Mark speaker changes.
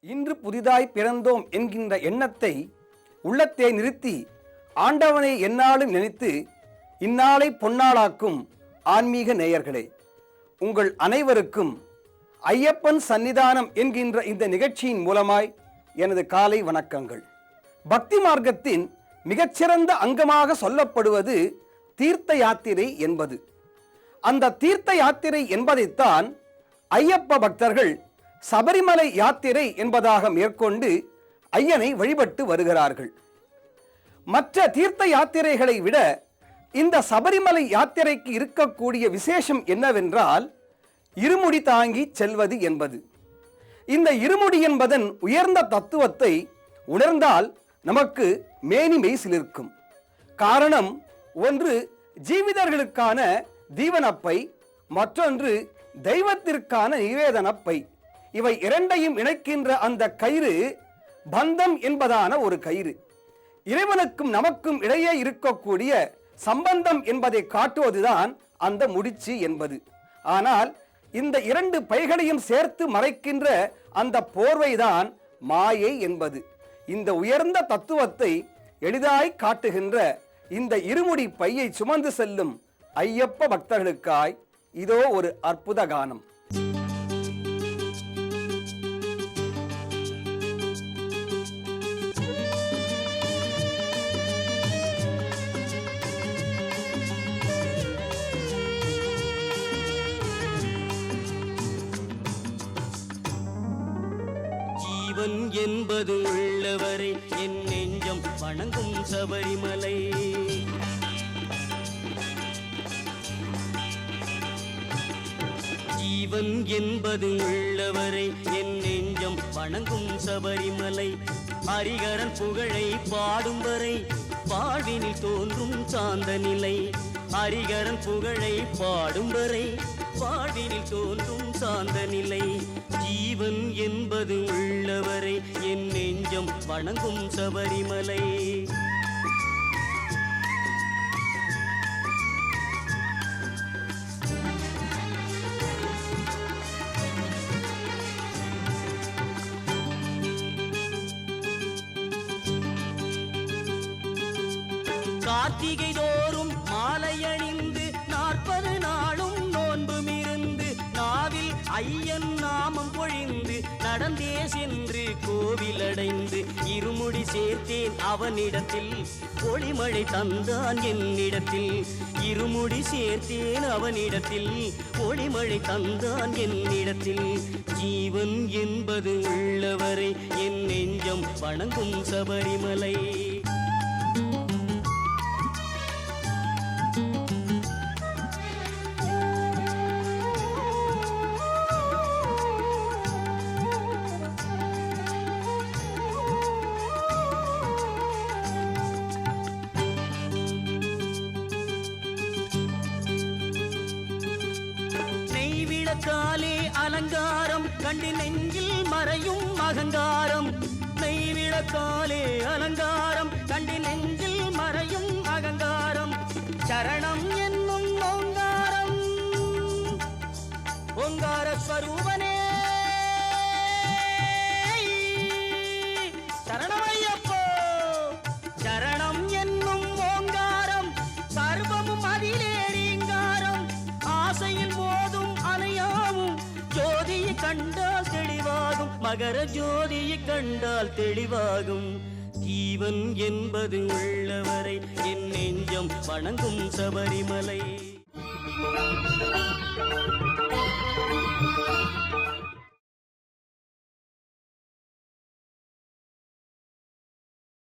Speaker 1: இன்று புதிதாய் பிறந்தோம் என்கின்ற எண்ணத்தை உள்ளத்தே நிறுத்தி ஆண்டவனை எந்நாளும் நினைத்து இந்நாளை பொன்னாளாக்கும் ஆன்மீக நேயர்களே, உங்கள் அனைவருக்கும் ஐயப்பன் சன்னிதானம் என்கின்ற இந்த நிகழ்ச்சியின் மூலமாய் எனது காலை வணக்கங்கள். பக்தி மார்க்கத்தின் மிகச்சிறந்த அங்கமாக சொல்லப்படுவது தீர்த்த யாத்திரை என்பது. அந்த தீர்த்த யாத்திரை என்பதைத்தான் ஐயப்ப பக்தர்கள் சபரிமலை யாத்திரை என்பதாக மேற்கொண்டு ஐயனை வழிபட்டு வருகிறார்கள். மற்ற தீர்த்த யாத்திரைகளை விட இந்த சபரிமலை யாத்திரைக்கு இருக்கக்கூடிய விசேஷம் என்னவென்றால் இருமுடி தாங்கி செல்வது என்பது. இந்த இருமுடி என்பதன் உயர்ந்த தத்துவத்தை உணர்ந்தால் நமக்கு மேனிமை சிலிர்க்கும். காரணம், ஒன்று ஜீவிதர்களுக்கான தீவனப்பை, மற்றொன்று தெய்வத்திற்கான நிவேதனப்பை. இவை இரண்டையும் இணைக்கின்ற அந்த கயிறு பந்தம் என்பதான ஒரு கயிறு. இறைவனுக்கும் நமக்கும் இடையே இருக்கக்கூடிய சம்பந்தம் என்பதை காட்டுவதுதான் அந்த முடிச்சு என்பது. ஆனால் இந்த இரண்டு பைகளையும் சேர்த்து மறைக்கின்ற அந்த போர்வைதான் மாயை என்பது. இந்த உயர்ந்த தத்துவத்தை எளிதாய் காட்டுகின்ற இந்த இருமுடி பையை சுமந்து செல்லும் ஐயப்ப பக்தர்களுக்காய் இதோ ஒரு அற்புத கானம்.
Speaker 2: ஜீவன் என்பது உள்ளவரை என் நெஞ்சம் வணங்கும் சபரிமலை. ஜீவன் என்பது உள்ளவரை என் நெஞ்சம் வணங்கும் சபரிமலை. ஹரிகரன் புகழை பாடும் வரை வாழ்வினில் தோன்றும் சாந்த நிலை. ஹரிகரன் புகழை பாடும் வரை வாழ்வினில் தோன்றும் சாந்த நிலை. ஜீவன் என்பது உள்ளவரை என் நெஞ்சம் வணங்கும் சபரிமலை. கார்த்திகை தோறும் மாலை அணிந்து 40 நாளும் நோன்பும் இருந்து நாவில் ஐயன் நாமம் பொழிந்து நடந்தே சென்று கோவில் அடைந்து இருமுடி சேர்த்தேன் அவனிடத்தில், ஒளிமழை தந்தான் என்னிடத்தில். இருமுடி சேர்த்தேன் அவனிடத்தில், ஒளிமழை தந்தான் என்னிடத்தில். ஜீவன் என்பது உள்ளவரை என் நெஞ்சம் வணங்கும் சபரிமலை. நெய்விளக்காலே அலங்காரம் கண்டு நெஞ்சில் மறையும் அகங்காரம். நெய்விளக்காலே அலங்காரம் கண்டு நெஞ்சில் மறையும் அகங்காரம். சரணம் என்னும் ஓங்காரம், ஓங்கார ஸ்வரூபனே சரணமையப்போ. சரணம் என்னும் ஓங்காரம் சர்வமும் அதிலே ரீங்காரம். ஆசையில் மோதும் அணையாவும் ஜோதியை கண்டால் தெளிவாகும், மகர ஜோதியை கண்டால் தெளிவாகும். ஜீவன் என்பது உள்ளவரை என் நெஞ்சம் வணங்கும் சபரிமலை.